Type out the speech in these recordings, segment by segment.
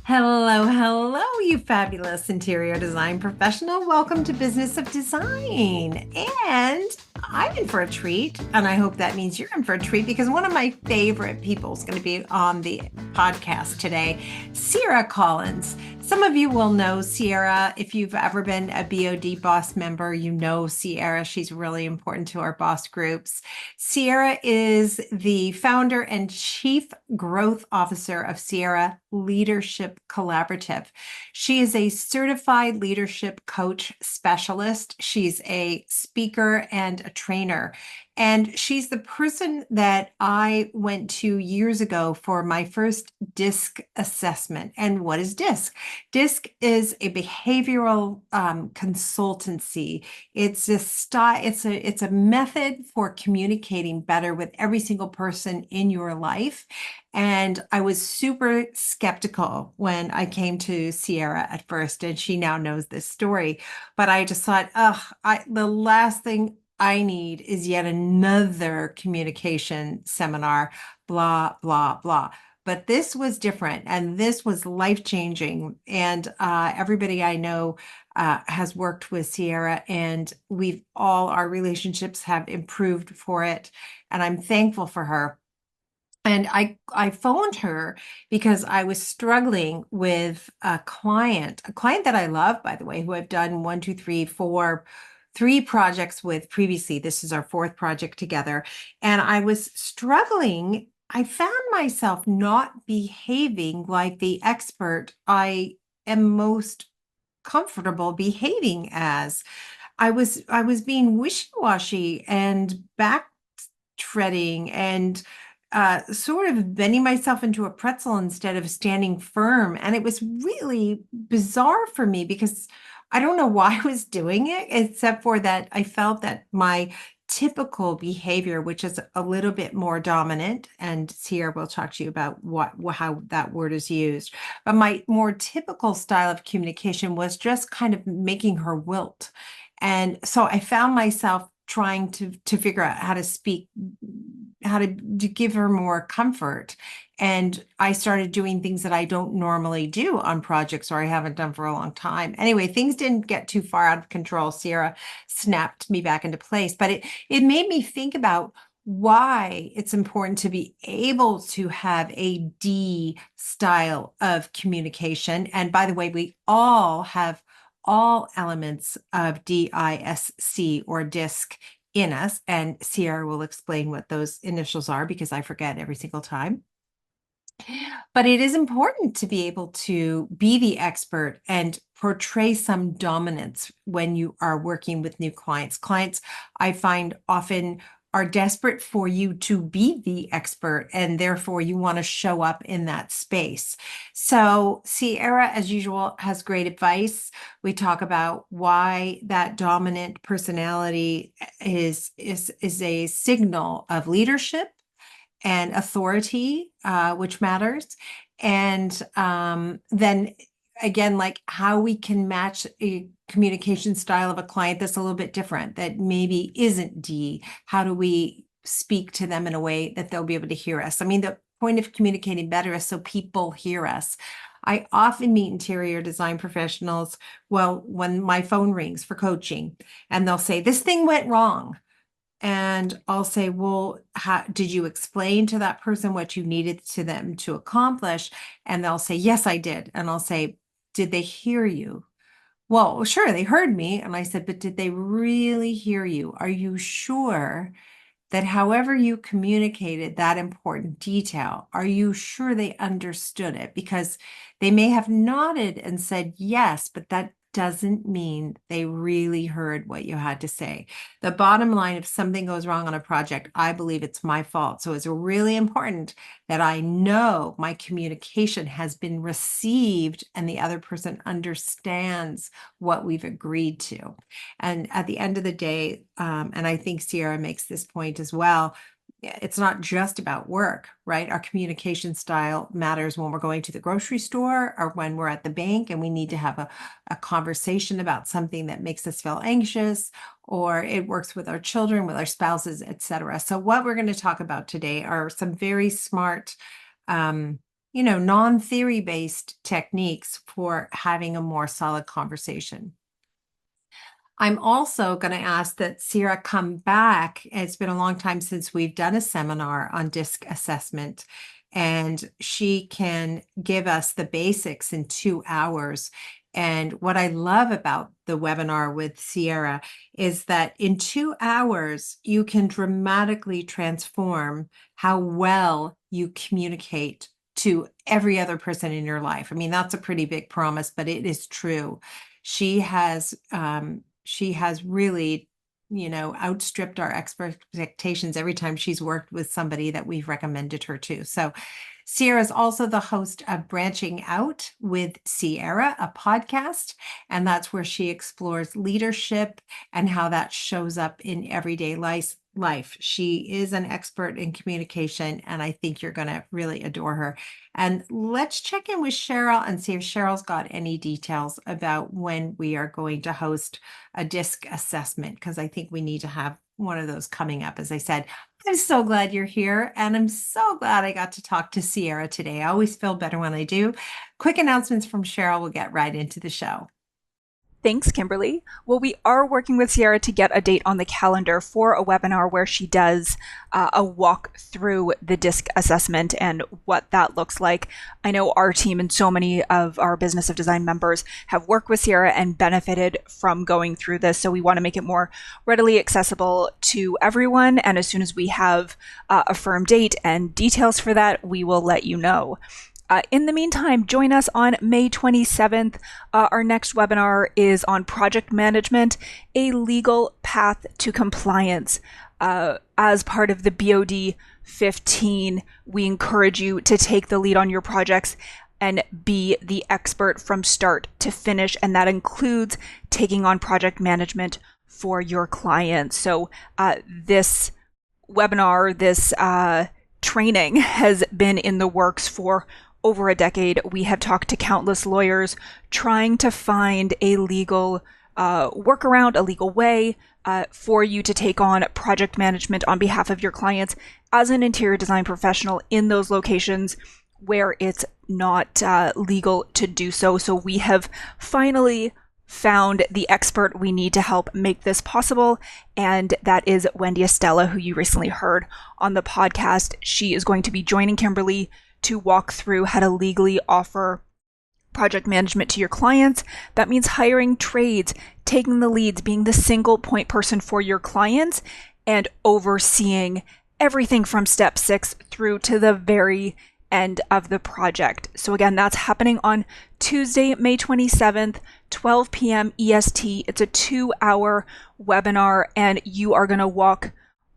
Hello, hello, you fabulous interior design professional. Welcome to Business of Design. And I'm in for a treat, and I hope that means you're in for a treat because one of my favorite people is going to be on the podcast today, Sierra Collins. Some of you will know Sierra. If you've ever been a BOD boss member, you know Sierra. She's really important to our boss groups. Sierra is the founder and chief growth officer of Sierra Leadership Collaborative. She is a certified leadership coach specialist. She's a speaker and a trainer. And she's the person that I went to years ago for my first DISC assessment. And what is DISC? DISC is a behavioral consultancy. It's a style, it's a method for communicating better with every single person in your life. And I was super skeptical when I came to Sierra at first, and she now knows this story. But I just thought, the last thing I need is yet another communication seminar, blah, blah, blah. But this was different and this was life-changing. And everybody I know has worked with Sierra, and our relationships have improved for it. And I'm thankful for her. And I phoned her because I was struggling with a client that I love, by the way, who I've done one, two, three, four, three projects with previously. This is our fourth project together. And I was struggling. I found myself not behaving like the expert I am most comfortable behaving as. I was being wishy-washy and back treading and sort of bending myself into a pretzel instead of standing firm. And it was really bizarre for me because I don't know why I was doing it, except for that I felt that my typical behavior, which is a little bit more dominant, and Sierra will talk to you about how that word is used, but my more typical style of communication was just kind of making her wilt. And so I found myself trying to figure out how to speak, how to give her more comfort. And I started doing things that I don't normally do on projects or I haven't done for a long time. Anyway, things didn't get too far out of control. Sierra snapped me back into place, but it made me think about why it's important to be able to have a D style of communication. And by the way, we all have all elements of DISC or DISC in us. And Sierra will explain what those initials are because I forget every single time. But it is important to be able to be the expert and portray some dominance when you are working with new clients. Clients, I find, often are desperate for you to be the expert, and therefore you want to show up in that space. So Sierra, as usual, has great advice. We talk about why that dominant personality is a signal of leadership and authority, which matters. And then again, like how we can match a communication style of a client that's a little bit different, that maybe isn't D. How do we speak to them in a way that they'll be able to hear us? I mean, the point of communicating better is so people hear us. I often meet interior design professionals, well, when my phone rings for coaching, and they'll say, this thing went wrong. And I'll say, well, did you explain to that person what you needed to them to accomplish? And they'll say, yes, I did. And I'll say, did they hear you? Well, sure, they heard me. And I said, but did they really hear you? Are you sure that however you communicated that important detail, are you sure they understood it? Because they may have nodded and said yes, but that doesn't mean they really heard what you had to say. The bottom line, if something goes wrong on a project, I believe it's my fault. So it's really important that I know my communication has been received and the other person understands what we've agreed to. And at the end of the day, and I think Sierra makes this point as well, it's not just about work, right? Our communication style matters when we're going to the grocery store or when we're at the bank and we need to have a conversation about something that makes us feel anxious, or it works with our children, with our spouses, etc. So what we're going to talk about today are some very smart non-theory based techniques for having a more solid conversation. I'm also going to ask that Sierra come back. It's been a long time since we've done a seminar on DISC assessment, and she can give us the basics in 2 hours. And what I love about the webinar with Sierra is that in 2 hours, you can dramatically transform how well you communicate to every other person in your life. I mean, that's a pretty big promise, but it is true. She has really, outstripped our expectations every time she's worked with somebody that we've recommended her to. So Sierra is also the host of Branching Out with Sierra, a podcast, and that's where she explores leadership and how that shows up in everyday life. She is an expert in communication, and I think you're going to really adore her. And let's check in with Cheryl and see if Cheryl's got any details about when we are going to host a DISC assessment, because I think we need to have one of those coming up. As I said, I'm so glad you're here, and I'm so glad I got to talk to Sierra today. I always feel better when I do. Quick announcements from Cheryl. We'll get right into the show. Thanks, Kimberly. Well, we are working with Sierra to get a date on the calendar for a webinar where she does a walk through the DISC assessment and what that looks like. I know our team and so many of our Business of Design members have worked with Sierra and benefited from going through this. So we want to make it more readily accessible to everyone. And as soon as we have a firm date and details for that, we will let you know. In the meantime, join us on May 27th. Our next webinar is on project management, a legal path to compliance. As part of the BOD 15, we encourage you to take the lead on your projects and be the expert from start to finish. And that includes taking on project management for your clients. So this webinar, this training has been in the works for over a decade. We have talked to countless lawyers trying to find a legal workaround, a legal way for you to take on project management on behalf of your clients as an interior design professional in those locations where it's not legal to do so. So we have finally found the expert we need to help make this possible, and that is Wendy Estella, who you recently heard on the podcast. She is going to be joining Kimberly to walk through how to legally offer project management to your clients. That means hiring trades, taking the leads, being the single point person for your clients, and overseeing everything from step 6 through to the very end of the project. So again, that's happening on Tuesday, May 27th, 12 p.m. EST. It's a 2-hour webinar, and you are going to walk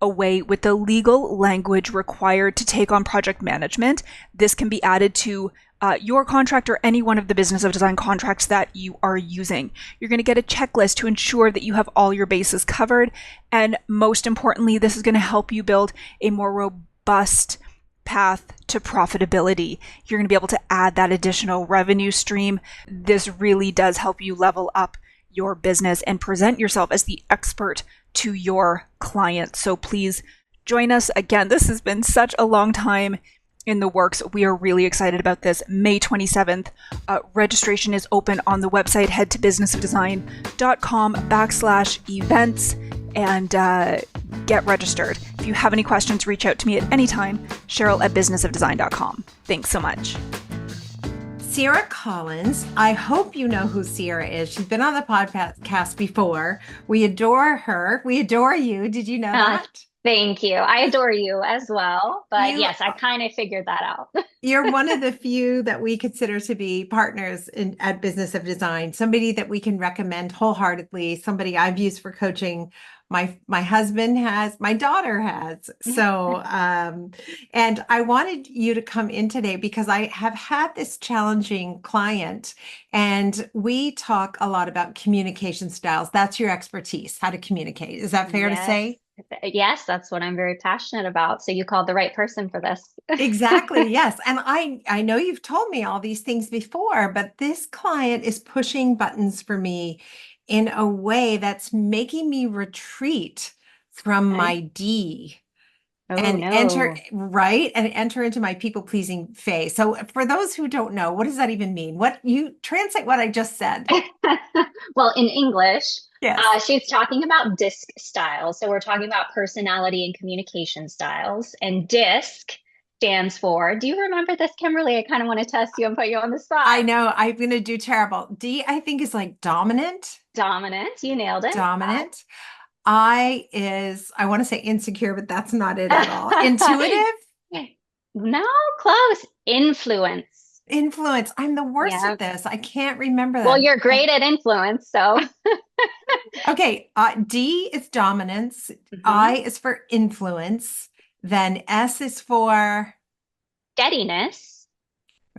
away with the legal language required to take on project management. This can be added to your contract or any one of the Business of Design contracts that you are using. You're going to get a checklist to ensure that you have all your bases covered. And most importantly, this is going to help you build a more robust path to profitability. You're going to be able to add that additional revenue stream. This really does help you level up your business and present yourself as the expert to your clients. So please join us. Again, this has been such a long time in the works. We are really excited about this. May 27th. Registration is open on the website. Head to businessofdesign.com/events and get registered. If you have any questions, reach out to me at any time. Cheryl at businessofdesign.com. Thanks so much. Sierra Collins, I hope you know who Sierra is. She's been on the podcast before. We adore her. We adore you. Did you know that? Thank you. I adore you as well. But yes, I kind of figured that out. You're one of the few that we consider to be partners at Business of Design, somebody that we can recommend wholeheartedly, somebody I've used for coaching. My husband has, my daughter has. So, and I wanted you to come in today because I have had this challenging client, and we talk a lot about communication styles. That's your expertise, how to communicate. Is that fair to say? Yes, that's what I'm very passionate about. So you called the right person for this. Exactly. Yes. And I know you've told me all these things before, but this client is pushing buttons for me in a way that's making me retreat from my D. Oh and enter, no. right? And enter into my people pleasing phase. So for those who don't know, what does that even mean? What you translate what I just said. Well, in English, Yes. she's talking about DISC styles. So we're talking about personality and communication styles. And DISC stands for, do you remember this, Kimberly? I kind of want to test you and put you on the I spot. know I'm going to do terrible. D, I think, is like dominant, Dominant, you nailed it. dominant. I is, I want to say insecure, but that's not it at all. Intuitive, No, close. Influence. influence. I'm the worst Yeah. at this. I can't remember Well, that. you're great at influence, so. Okay, D is dominance. I Mhm. is for influence. Then S is for, Steadiness.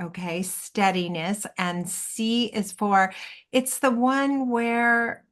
okay, steadiness. And C is for, it's the one where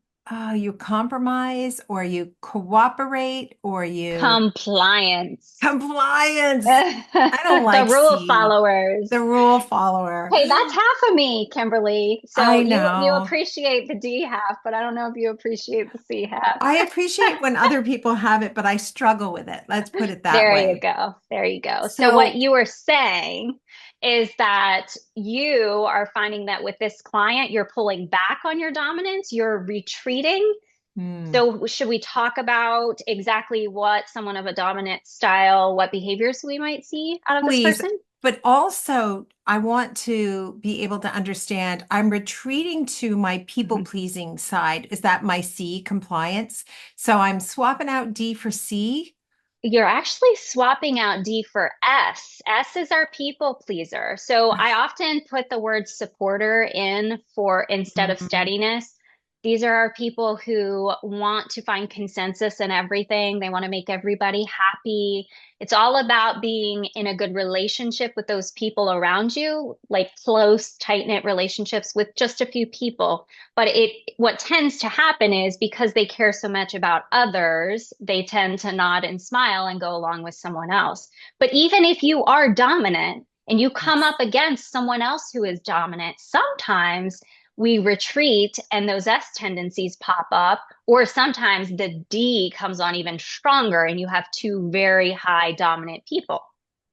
you compromise or you cooperate or you Compliance. compliance. I don't The like rule C, followers. the rule follower. Hey, that's half of me, Kimberly. So I you know. appreciate the D half, but I don't know if you appreciate the C half. I appreciate when other people have it, but I struggle with it. Let's put it that There you way. go. There you go. So what So, you were saying is that you are finding that with this client, you're pulling back on your dominance, you're retreating. hmm, So should we talk about exactly what someone of a dominant style, what behaviors we might see out of this please. person? But also, I want to be able to understand I'm retreating to my people Mhm. pleasing side. Is that my C, compliance? So I'm swapping out D for C. You're actually swapping out D for S. S is our people pleaser. So I often put the word supporter in for instead of Mhm. steadiness. These are our people who want to find consensus in everything. They want to make everybody happy. It's all about being in a good relationship with those people around you, like close, tight-knit relationships with just a few people. But what tends to happen is because they care so much about others, they tend to nod and smile and go along with someone else. But even if you are dominant and you come Yes. up against someone else who is dominant, sometimes we retreat and those S tendencies pop up, or sometimes the D comes on even stronger and you have two very high dominant people.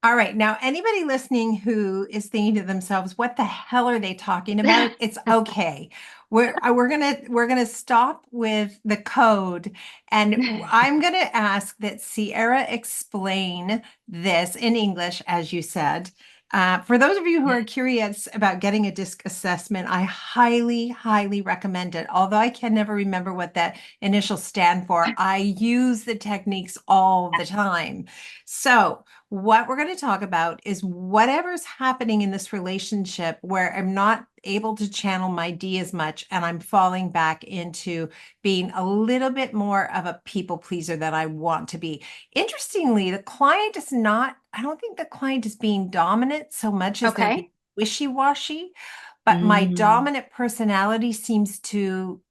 All right. Now, anybody listening who is thinking to themselves, what the hell are they talking about? It's okay. We're gonna stop with the code and I'm gonna ask that Sierra explain this in English, as you said. For those of you who are curious about getting a DISC assessment, I highly, highly recommend it. Although I can never remember what that initials stand for, I use the techniques all the time. So, what we're going to talk about is whatever's happening in this relationship where I'm not able to channel my D as much and I'm falling back into being a little bit more of a people pleaser than I want to be. Interestingly, the client is not, I don't think the client is being dominant so much as they're being Okay. wishy-washy, but my Mm, dominant personality seems to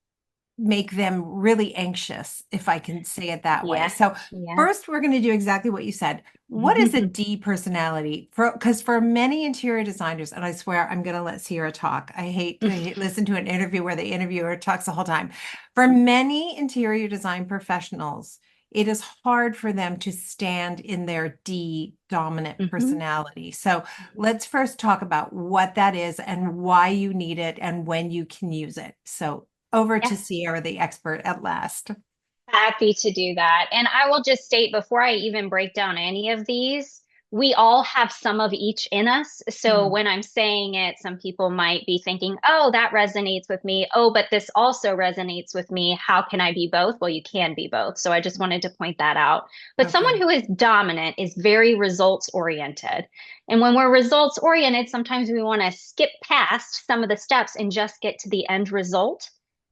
make them really anxious, if I can say it that way. yeah. So Yeah. first, we're going to do exactly what you said. What is a D personality? Because for many interior designers, and I swear I'm going to let Sierra talk. I hate to listen to an interview where the interviewer talks the whole time. For many interior design professionals, it is hard for them to stand in their D dominant Mhm. personality. So Mhm. let's first talk about what that is and why you need it and when you can use it. So over to Yes. Sierra, the expert at last. Happy to do that. And I will just state before I even break down any of these, we all have some of each in us. So Mm, when I'm saying it, some people might be thinking, oh, that resonates with me. Oh, but this also resonates with me. How can I be both? Well, you can be both. So I just wanted to point that out. But someone okay. who is dominant is very results oriented. And when we're results oriented, sometimes we want to skip past some of the steps and just get to the end result.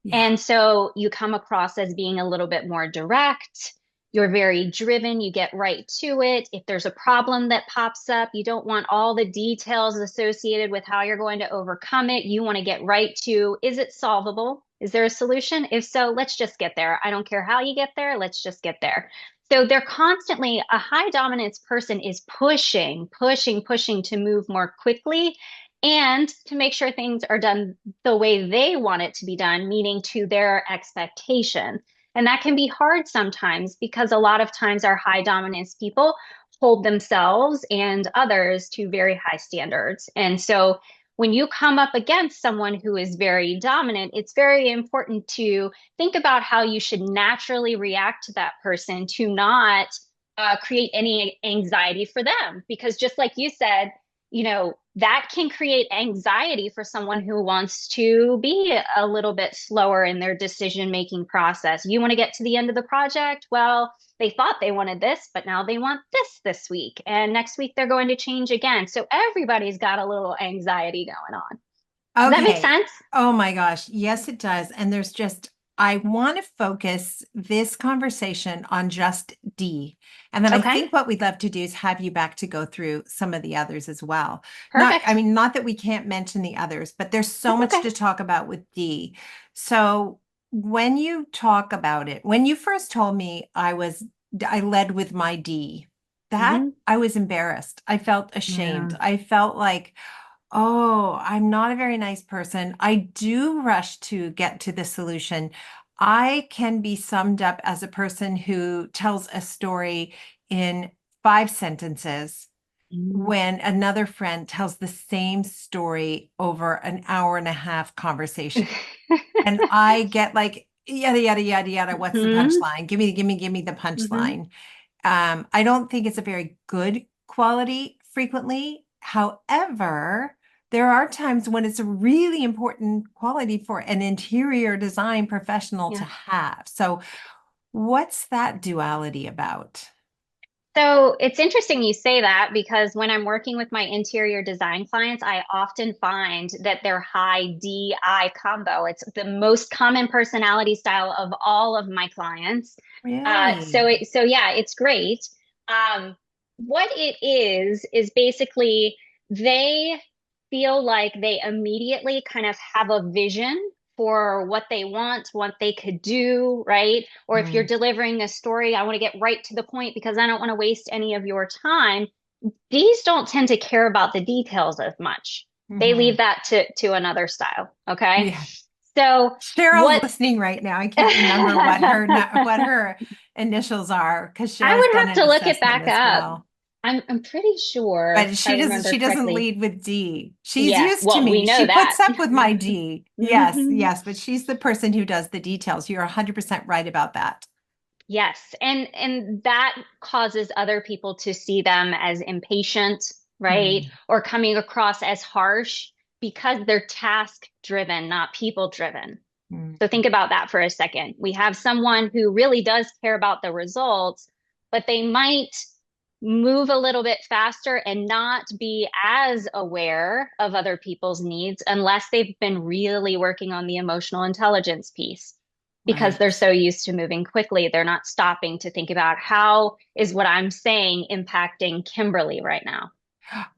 Yeah. And so you come across as being a little bit more direct. You're very driven. You get right to it. If there's a problem that pops up, you don't want all the details associated with how you're going to overcome it. You want to get right to, is it solvable? Is there a solution? If so, let's just get there. I don't care how you get there. Let's just get there. So they're constantly, a high dominance person is pushing, pushing, pushing to move more quickly and to make sure things are done the way they want it to be done, meaning to their expectation. And that can be hard sometimes because a lot of times our high dominance people hold themselves and others to very high standards. And so when you come up against someone who is very dominant, it's very important to think about how you should naturally react to that person to not create any anxiety for them. Because just like you said, that can create anxiety for someone who wants to be a little bit slower in their decision making process. You want to get to the end of the project? Well, they thought they wanted this, but now they want this week. And next week they're going to change again. So everybody's got a little anxiety going on. Does that make Okay. sense? Oh my gosh. Yes, it does. And I want to focus this conversation on just D. And then I Okay, think what we'd love to do is have you back to go through some of the others as well. I perfect. mean, not that we can't mention the others, but there's so That's much okay. to talk about with D. So when you talk about it, when you first told me I led with my D, that Hmm. I was embarrassed. I felt Yeah. ashamed. I felt like, oh, I'm not a very nice person. I do rush to get to the solution. I can be summed up as a person who tells a story in 5 sentences Mhm. when another friend tells the same story over an hour and a half conversation. And I get like, yada, yada, yada, yada. What's the Hmm. punchline? Give me the Hmm. punchline. I don't think it's a very good quality frequently. However, there are times when it's a really important quality for an interior design professional to Yeah. have. So, what's that duality about? So it's interesting you say that because when I'm working with my interior design clients, I often find that their high DI combo, it's the most common personality style of all of my clients. Really? So yeah, it's great. Um, what it is basically they feel like they immediately kind of have a vision for what they want, what they could do, right? Or if you're Mm, delivering a story, I want to get right to the point because I don't want to waste any of your time. These don't tend to care about the details as much. They leave mhm. that to another style. Okay. Yeah. So Cheryl's what listening right now. I can't remember I what her initials are because Cheryl's would done have an to look it assessment back as up. well. I'm pretty sure But if I remember she doesn't correctly. lead with D. She's Yeah, used to well, we me. know She that. puts up with my D. Yes, Hmm. yes, but she's the person who does the details. You're 100% right about that. Yes, and that causes other people to see them as impatient, right? Mm, Or coming across as harsh because they're task driven, not people driven. mm. So think about that for a second. We have someone who really does care about the results, but they might move a little bit faster and not be as aware of other people's needs unless they've been really working on the emotional intelligence piece because they're Right. so used to moving quickly. They're not stopping to think about how is what I'm saying impacting Kimberly right now?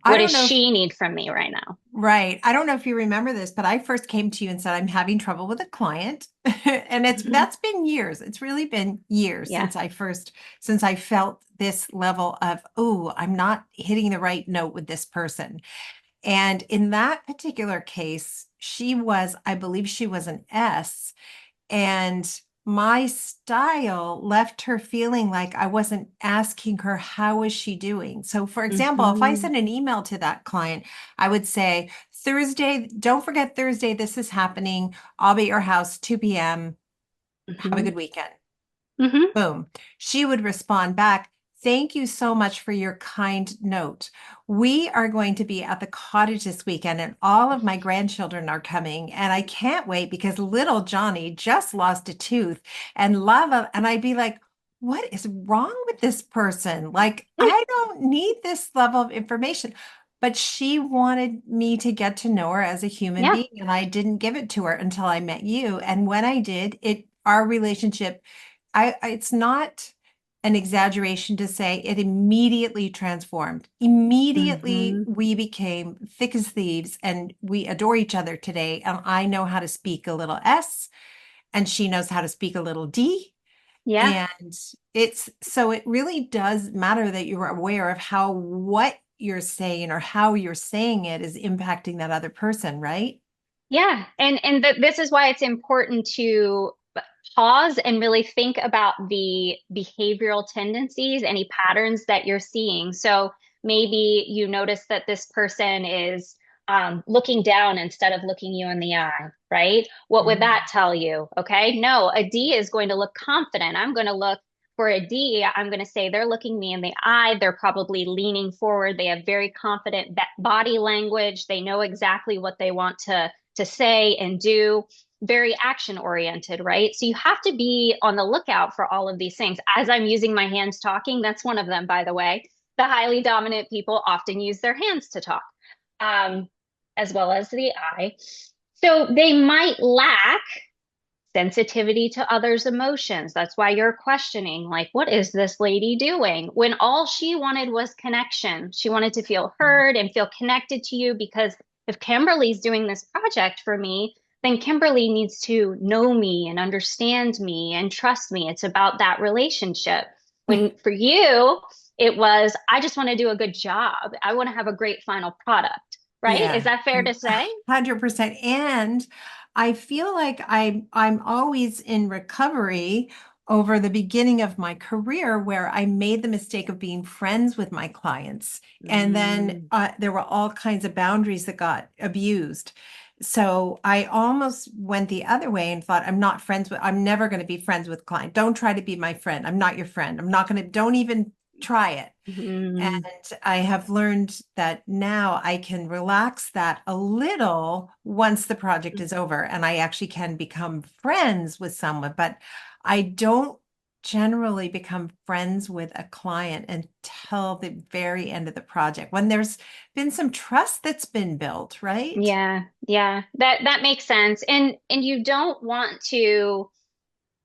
I What does don't know if she need from me right now? Right. I don't know if you remember this, but I first came to you and said I'm having trouble with a client. And Mhm. that's been years. It's really been years Yeah. since I felt this level of, oh, I'm not hitting the right note with this person. And in that particular case, I believe she was an S. And my style left her feeling like I wasn't asking her, how is she doing? So, for example, if I Hmm. send an email to that client, I would say, Thursday, don't forget Thursday, this is happening. I'll be at your house, 2 p.m. Have a Hmm. good weekend. Hmm. Boom. She would respond back, thank you so much for your kind note. We are going to be at the cottage this weekend, and all of my grandchildren are coming. And I can't wait because little Johnny just lost a tooth and and I'd be like, what is wrong with this person? Like, I don't need this level of information. But she wanted me to get to know her as a human Yeah. being, and I didn't give it to her until I met you. And when I did, our relationship it's not an exaggeration to say it immediately transformed. Immediately, Hmm. we became thick as thieves and we adore each other today. And I know how to speak a little S, and she knows how to speak a little D. Yeah. And it really does matter that you're aware of what you're saying or how you're saying it is impacting that other person, right? Yeah. And this is why it's important to pause and really think about the behavioral tendencies, any patterns that you're seeing. So maybe you notice that this person is looking down instead of looking you in the eye, right? What would that tell you? Okay, no, a D is going to look confident. I'm going to look for a D. I'm going to say they're looking me in the eye. They're probably leaning forward. They have very confident body language. They know exactly what they want to say and do, very action oriented, right? So you have to be on the lookout for all of these things. As I'm using my hands talking, that's one of them, by the way. The highly dominant people often use their hands to talk, um, as well as the eye. So they might lack sensitivity to others' emotions. That's why you're questioning, like, what is this lady doing? When all she wanted was connection. She wanted to feel heard and feel connected to you, because if Kimberly's doing this project for me, then Kimberly needs to know me and understand me and trust me. It's about that relationship. When for you, it was, I just want to do a good job. I want to have a great final product, right? Is Yeah, that fair to say? 100%. And I feel like I'm always in recovery over the beginning of my career where I made the mistake of being friends with my clients. And then there were all kinds of boundaries that got abused. So I almost went the other way and thought, I'm never going to be friends with client. Don't try to be my friend. I'm not your friend. Don't even try it. Mm. And I have learned that now I can relax that a little once the project is over and I actually can become friends with someone, but I don't generally become friends with a client until the very end of the project when there's been some trust that's been built, right? Yeah, yeah. That makes sense. And you don't want to,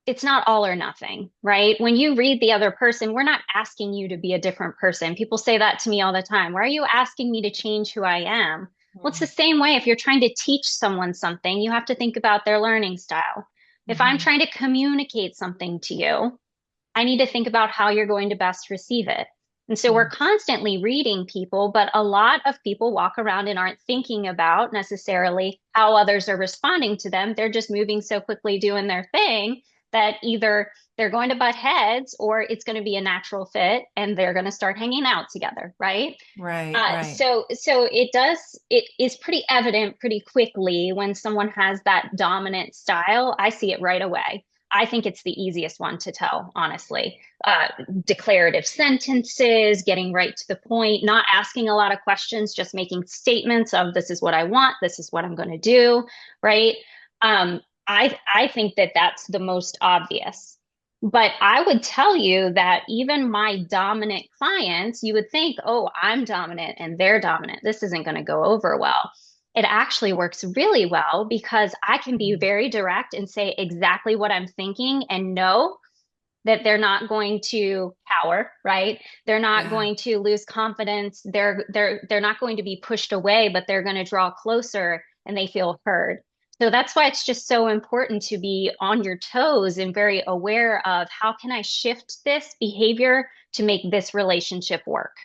it's not all or nothing, right? When you read the other person, we're not asking you to be a different person. People say that to me all the time. Why are you asking me to change who I am? Well, it's the same way. If you're trying to teach someone something, you have to think about their learning style. If I'm Mhm. trying to communicate something to you, I need to think about how you're going to best receive it. And so we're Mhm. constantly reading people, but a lot of people walk around and aren't thinking about necessarily how others are responding to them. They're just moving so quickly, doing their thing, that either they're going to butt heads or it's going to be a natural fit and they're going to start hanging out together, right? Right, right. So it is pretty evident pretty quickly when someone has that dominant style. I see it right away. I think it's the easiest one to tell, honestly. Declarative sentences, getting right to the point, not asking a lot of questions, just making statements of this is what I want, this is what I'm going to do, right? I think that that's the most obvious. But I would tell you that even my dominant clients, you would think, oh, I'm dominant and they're dominant. This isn't going to go over well. It actually works really well because I can be very direct and say exactly what I'm thinking and know that they're not going to cower, right? They're not Yeah. going to lose confidence. They're not going to be pushed away, but they're going to draw closer and they feel heard. So that's why it's just so important to be on your toes and very aware of how can I shift this behavior to make this relationship work.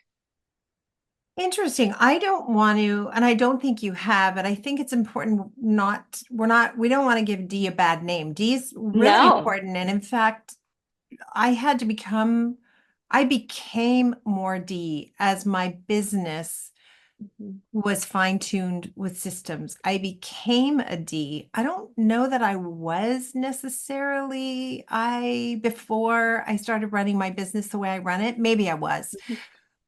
Interesting. I don't want to, and I don't think you have, but I think it's important we don't want to give D a bad name. D is really No. important. And in fact, I became more D as my business was fine-tuned with systems. I became a D. I don't know that I was necessarily before I started running my business the way I run it. Maybe I was.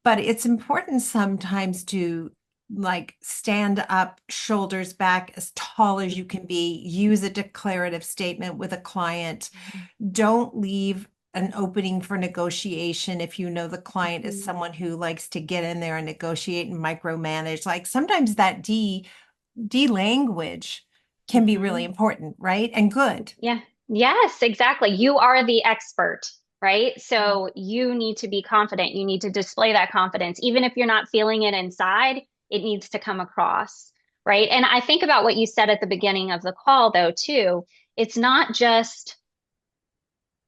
But it's important sometimes to like stand up, shoulders back, as tall as you can be, use a declarative statement with a client. Don't leave an opening for negotiation if you know the client is someone who likes to get in there and negotiate and micromanage. Like sometimes that D language can be really Mhm. important, right? And good. Yeah. Yes, exactly. You are the expert, right? So you need to be confident. You need to display that confidence. Even if you're not feeling it inside, it needs to come across, right? And I think about what you said at the beginning of the call, though, too. It's not just,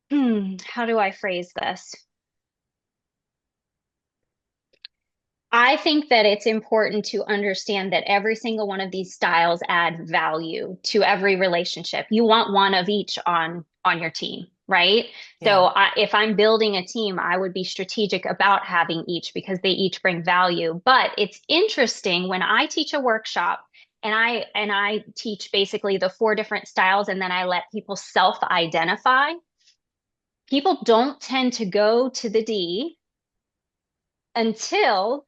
how do I phrase this? I think that it's important to understand that every single one of these styles add value to every relationship. You want one of each on on your team, right? So Yeah. if I'm building a team, I would be strategic about having each because they each bring value. But it's interesting when I teach a workshop and I teach basically the 4 different styles and then I let people self-identify. People don't tend to go to the D until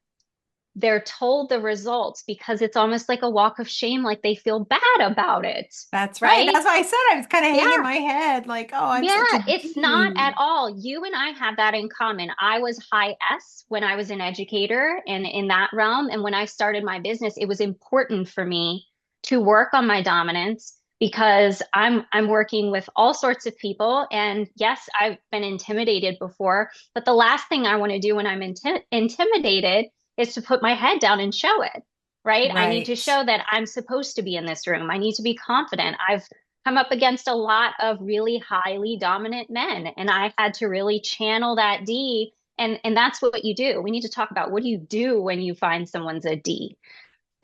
they're told the results because it's almost like a walk of shame, like they feel bad about it, That's right. right? That's why I said I was kind of hanging Yeah. my head like, oh, I'm Yeah, such a it's not D. at all. You and I have that in common. I was high S when I was an educator and in that realm. And when I started my business, it was important for me to work on my dominance because I'm working with all sorts of people. And yes, I've been intimidated before, but the last thing I want to do when I'm intimidated is to put my head down and show it, right? I need to Right. show that I'm supposed to be in this room. I need to be confident. I've come up against a lot of really highly dominant men, and I had to really channel that D. And that's what you do. We need to talk about what do you do when you find someone's a D.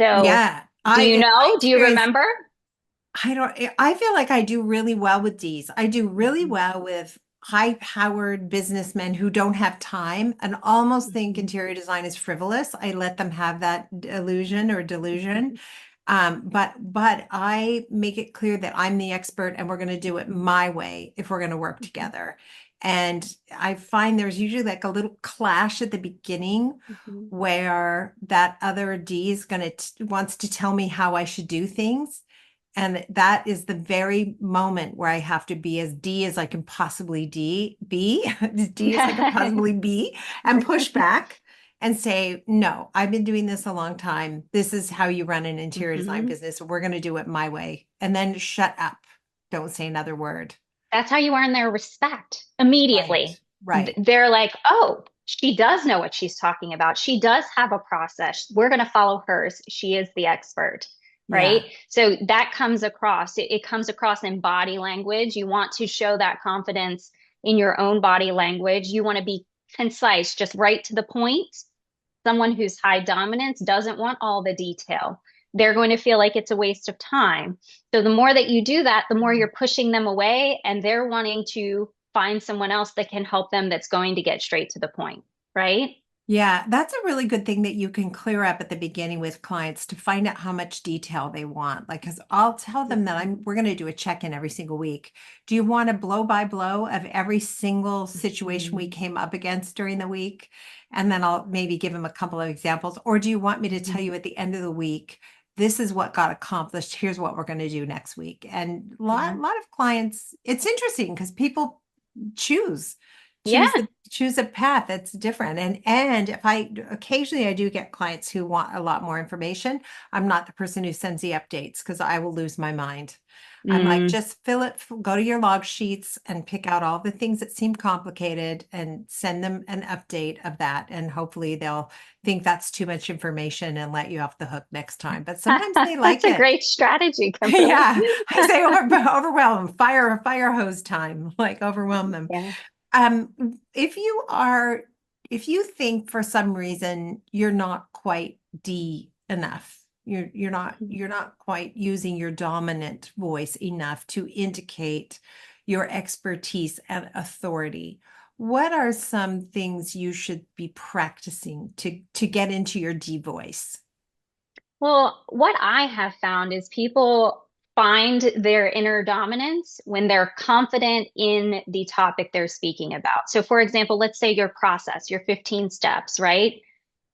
So, Yeah. do I, you in my know? Do you experience, remember? I feel like I do really well with D's. I do really Mhm, well with high-powered businessmen who don't have time and almost think mhm, interior design is frivolous. I let them have that illusion or delusion. mhm, But I make it clear that I'm the expert and we're going to do it mhm, my way if we're going to work mhm, together. And I find there's usually like a little clash at the beginning mhm. where that other D is going to wants to tell me how I should do things. And that is the very moment where I have to be as D as I can possibly be, as D as I can possibly be, and push back and say, no, I've been doing this a long time. This is how you run an interior design Mhm. business. We're going to do it my way. And then shut up. Don't say another word. That's how you earn their respect Right. immediately. Right. They're like, oh, she does know what she's talking about. She does have a process. We're going to follow hers. She is the expert, right? Yeah. So that comes across. It comes across in body language. You want to show that confidence in your own body language. You want to be concise, just right to the point. Someone who's high dominance doesn't want all the detail. They're going to feel like it's a waste of time. So the more that you do that, the more you're pushing them away and they're wanting to find someone else that can help them that's going to get straight to the point, right? Yeah, that's a really good thing that you can clear up at the beginning with clients to find out how much detail they want. Like, because I'll tell them that we're going to do a check-in every single week. Do you want a blow by blow of every single situation we Mhm. came up against during the week? And then I'll maybe give them a couple of examples. Or do you want me to tell Mhm. you at the end of the week, this is what got accomplished. Here's what we're going to do next week. And Yeah. lot of clients, it's interesting because people choose choose Yeah. the choose a path that's different. And if I occasionally I do get clients who want a lot more information, I'm not the person who sends the updates because I will lose my mind. I'm like, Mm. just fill it, go to your log sheets and pick out all the things that seem complicated and send them an update of that. And hopefully they'll think that's too much information and let you off the hook next time. But sometimes they That's like a it. great strategy, Kimberly. Yeah, I say overwhelm them, fire hose time, like overwhelm them. Yeah. If you are, if you think for some reason you're not quite D enough, you're not quite using your dominant voice enough to indicate your expertise and authority. What are some things you should be practicing to get into your D voice? Well, what I have found is people find their inner dominance when they're confident in the topic they're speaking about. So, for example, let's say your process, your 15 steps, right?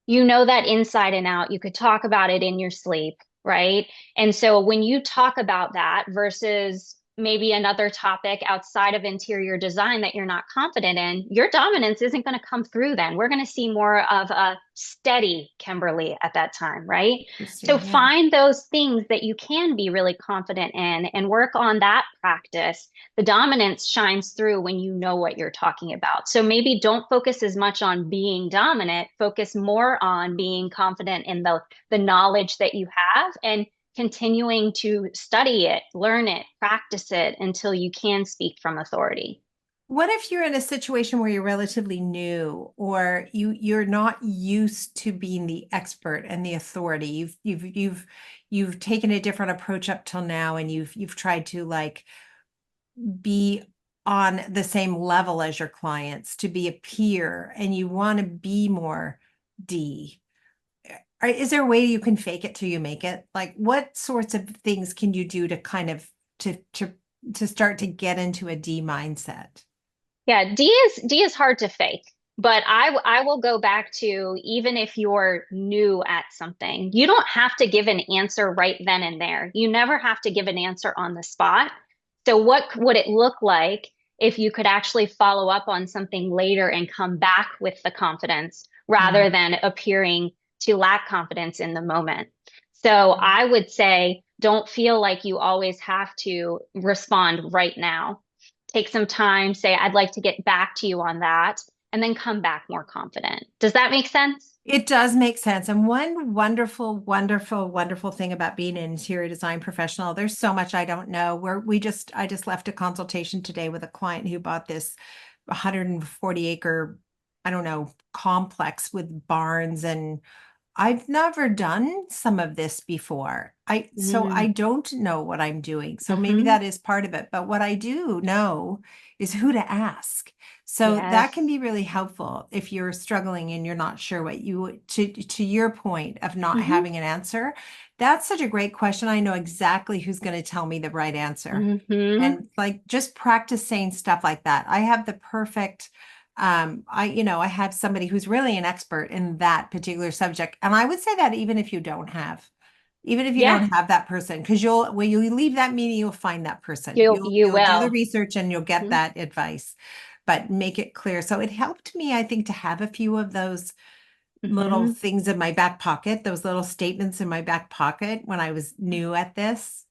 You know that inside and out. You could talk about it in your sleep, right? And so when you talk about that versus maybe another topic outside of interior design that you're not confident in, your dominance isn't going to come through then. We're going to see more of a steady Kimberly at that time, right? So Interesting. Yeah. find those things that you can be really confident in and work on that practice. The dominance shines through when you know what you're talking about. So maybe don't focus as much on being dominant, focus more on being confident in the knowledge that you have and continuing to study it, learn it, practice it until you can speak from authority. What if you're in a situation where you're relatively new or you're not used to being the expert and the authority? You've taken a different approach up till now and you've tried to like be on the same level as your clients, to be a peer, and you want to be more D. Is there a way you can fake it till you make it? Like, what sorts of things can you do to kind of to start to get into a D mindset? Yeah, D is hard to fake, but I will go back to even if you're new at something, you don't have to give an answer right then and there. You never have to give an answer on the spot. So what would it look like if you could actually follow up on something later and come back with the confidence rather Mhm. than appearing to lack confidence in the moment? So I would say don't feel like you always have to respond right now. Take some time, say, I'd like to get back to you on that, and then come back more confident. Does that make sense? It does make sense. And one wonderful, wonderful, wonderful thing about being an interior design professional, there's so much I don't know. I just left a consultation today with a client who bought this 140 acre, I don't know, complex with barns, and I've never done some of this before. So I Mm, don't know what I'm doing. So maybe hmm. that is part of it. But what I do know is who to ask. So that can Yes. be really helpful if you're struggling and you're not sure what you to your point of not Hmm. having an answer. That's such a great question. I know exactly who's going to tell me the right answer. Hmm. And like just practice saying stuff like that. I have the perfect I have somebody who's really an expert in that particular subject. And I would say that even if you Yeah, don't have that person, because when you leave that meeting, you'll find that person. you You'll do the will. research and you'll get Mhm. that advice, but make it clear. So it helped me, I think, to have a few of those little Hmm. things in my back pocket, those little statements in my back pocket when I was new at this.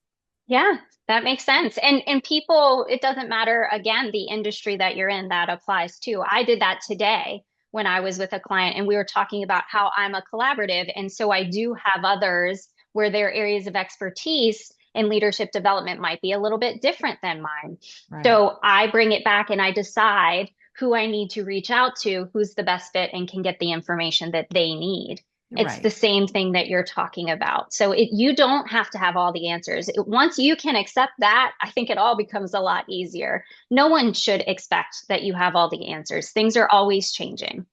Yeah, that makes sense. And people, it doesn't matter, again, the industry that you're in, that applies too. I did that today when I was with a client and we were talking about how I'm a collaborative. And so I do have others where their areas of expertise in leadership development might be a little bit different than mine. Right. So I bring it back and I decide who I need to reach out to, who's the best fit and can get the information that they need. It's the Right. same thing that you're talking about. So you don't have to have all the answers. Once you can accept that, I think it all becomes a lot easier. No one should expect that you have all the answers. Things are always changing.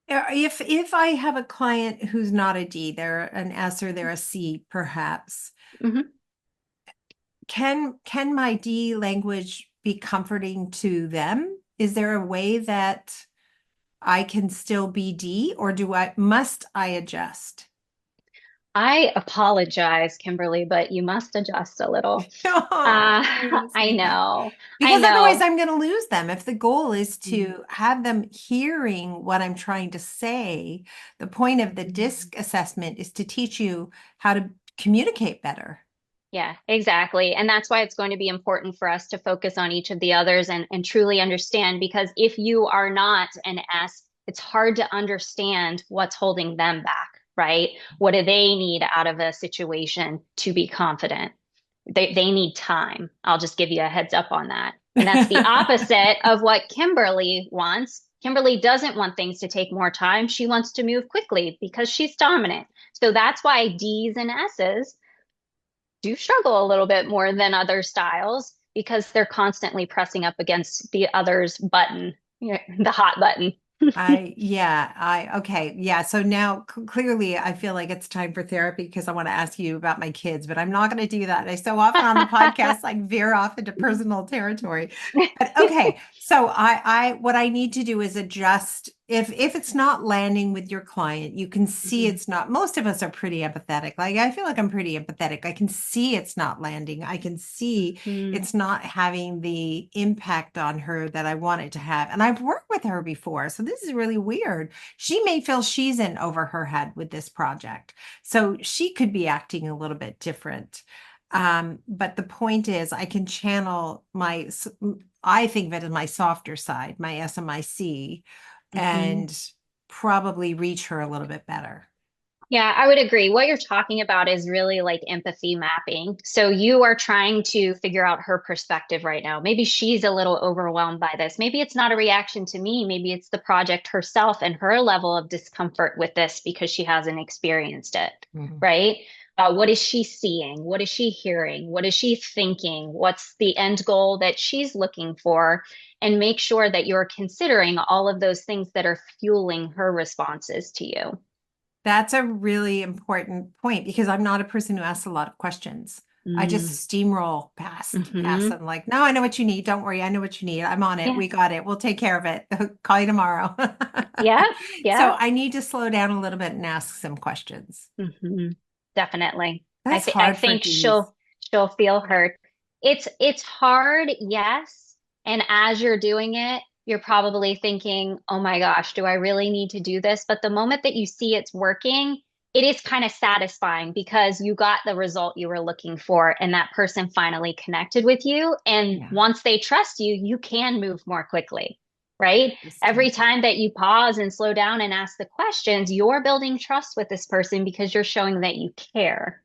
If I have a client who's not a D, they're an S or they're a C, perhaps. Mhm. Can my D language be comforting to them? Is there a way that I can still be D, or do I must I adjust? I apologize, Kimberly, but you must adjust a little. Oh, you're gonna I say that. know. I Because otherwise know. I'm going to lose them. If the goal is Mhm. to have them hearing what I'm trying to say, the point of the DISC assessment is to teach you how to communicate better. Yeah, exactly. And that's why it's going to be important for us to focus on each of the others and truly understand, because if you are not an S, it's hard to understand what's holding them back, right? What do they need out of a situation to be confident? They need time. I'll just give you a heads up on that. And that's the opposite of what Kimberly wants. Kimberly doesn't want things to take more time. She wants to move quickly because she's dominant. So that's why D's and S's do struggle a little bit more than other styles because they're constantly pressing up against the other's button, the hot button. Okay. Yeah. So now clearly I feel like it's time for therapy because I want to ask you about my kids, but I'm not going to do that. I so often on the podcast, like veer off into personal territory. But okay. So what I need to do is adjust. If it's not landing with your client, you can see Mhm. it's not, most of us are pretty empathetic. Like I feel like I'm pretty empathetic. I can see it's not landing. I can see Mhm. it's not having the impact on her that I want it to have. And I've worked with her before, so this is really weird. She may feel she's in over her head with this project. So she could be acting a little bit different. But the point is, I can channel I think of it as my softer side, my S and my C, Mhm. and probably reach her a little bit better. Yeah, I would agree. What you're talking about is really like empathy mapping. So you are trying to figure out her perspective right now. Maybe she's a little overwhelmed by this. Maybe it's not a reaction to me. Maybe it's the project herself and her level of discomfort with this because she hasn't experienced it, Mhm. right? What is she seeing? What is she hearing? What is she thinking? What's the end goal that she's looking for? And make sure that you're considering all of those things that are fueling her responses to you. That's a really important point because I'm not a person who asks a lot of questions. I just steamroll past. Mm-hmm. I'm like, no, I know what you need. Don't worry. I know what you need. I'm on it. Yeah. We got it. We'll take care of it. Call you tomorrow. Yeah. So Yeah. I need to slow down a little bit and ask some questions. Hmm. Definitely. That's I hard for think D's. she'll feel hurt. It's hard, yes. And as you're doing it, you're probably thinking, "Oh my gosh, do I really need to do this?" But the moment that you see it's working, it is kind of satisfying because you got the result you were looking for and that person finally connected with you. And Yeah. once they trust you, you can move more quickly, right? Interesting. Every time that you pause and slow down and ask the questions, you're building trust with this person because you're showing that you care.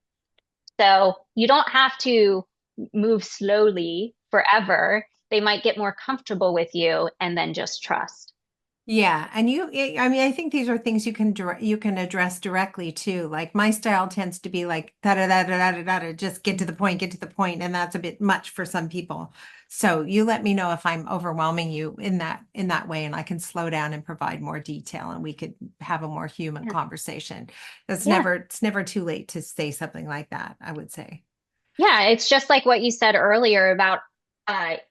So you don't have to move slowly forever. They might get more comfortable with you and then just trust. Yeah, and I mean, I think these are things you can address directly too. Like my style tends to be like da da da da da da da, just get to the point, and that's a bit much for some people. So you let me know if I'm overwhelming you in that way, and I can slow down and provide more detail, and we could have a more human Yeah. conversation. Yeah. It's never too late to say something like that, I would say. Yeah. It's just like what you said earlier about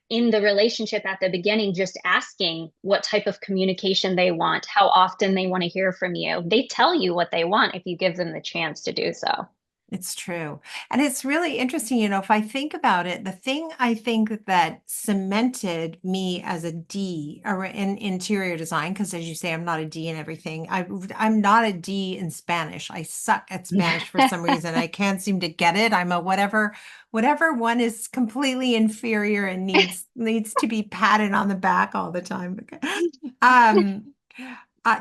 in the relationship at the beginning, just asking what type of communication they want, how often they want to hear from you. They tell you what they want if you give them the chance to do so. It's true. And it's really interesting, if I think about it, the thing I think that cemented me as a D or in interior design, because as you say, I'm not a D in everything. I'm not a D in Spanish. I suck at Spanish for some reason. I can't seem to get it. I'm a whatever one is completely inferior and needs to be patted on the back all the time. Um,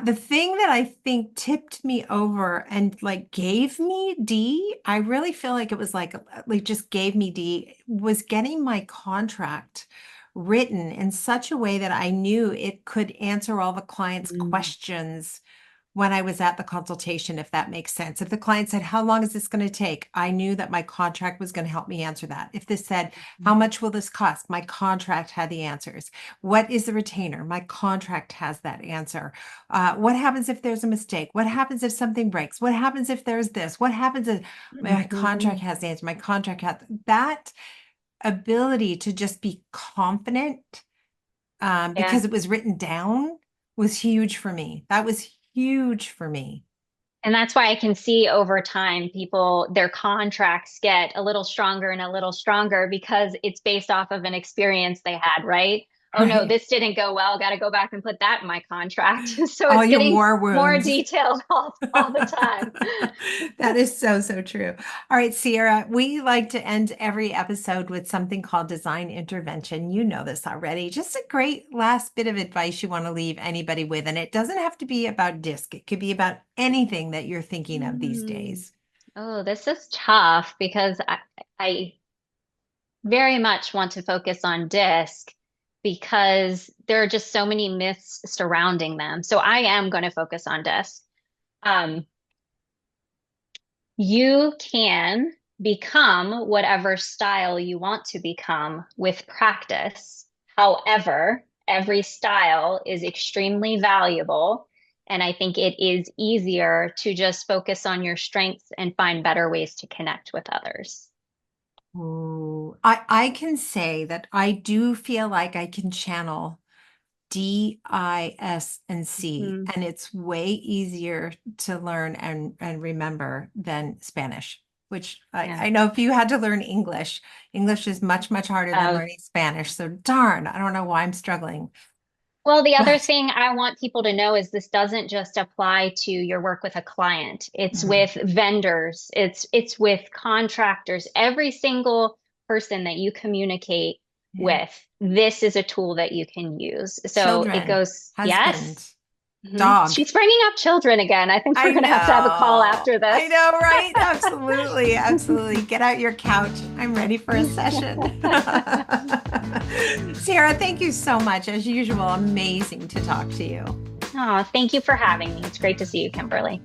the thing that I think tipped me over and like gave me D, I really feel like it was like just gave me D, was getting my contract written in such a way that I knew it could answer all the client's Mm. questions when I was at the consultation, if that makes sense. If the client said, how long is this going to take? I knew that my contract was going to help me answer that. If this said, how much will this cost? My contract had the answers. What is the retainer? My contract has that answer. What happens if there's a mistake? What happens if something breaks? What happens if there's this? What happens if my contract Mhm. has the answer? My contract has that ability to just be confident Yeah. because it was written down was huge for me. That was huge for me. And that's why I can see over time people, their contracts get a little stronger and a little stronger because it's based off of an experience they had, right? Oh no, Right. this didn't go well. Got to go back and put that in my contract. So All it's your getting war more wounds. detailed all the time. That is so, so true. All right, Sierra, we like to end every episode with something called design intervention. You know this already. Just a great last bit of advice you want to leave anybody with. And it doesn't have to be about DISC, it could be about anything that you're thinking of these Hmm. days. Oh, this is tough because I very much want to focus on disc because there are just so many myths surrounding them. So I am going to focus on disc. Um, you can become whatever style you want to become with practice. However, every style is extremely valuable. And I think it is easier to just focus on your strengths and find better ways to connect with others. Ooh, I can say that I do feel like I can channel D, I, S, and C, Mhm. and it's way easier to learn and remember than Spanish, which Yeah. I know if you had to learn English, English is much, much harder than Uh, learning Spanish. So darn, I don't know why I'm struggling. Well, the other But thing I want people to know is this doesn't just apply to your work with a client. It's mhm, with vendors, it's with contractors, every single person that you communicate yeah, with. This is a tool that you can use. So it children, goes, husband, yes. Mhm. dog. She's bringing up children again. I think we're I going to have a call after know. this. I know, right? Absolutely. Absolutely. Get out your couch. I'm ready for a session. Sarah, thank you so much. As usual, amazing to talk to you. Oh, thank you for having me. It's great to see you, Kimberly.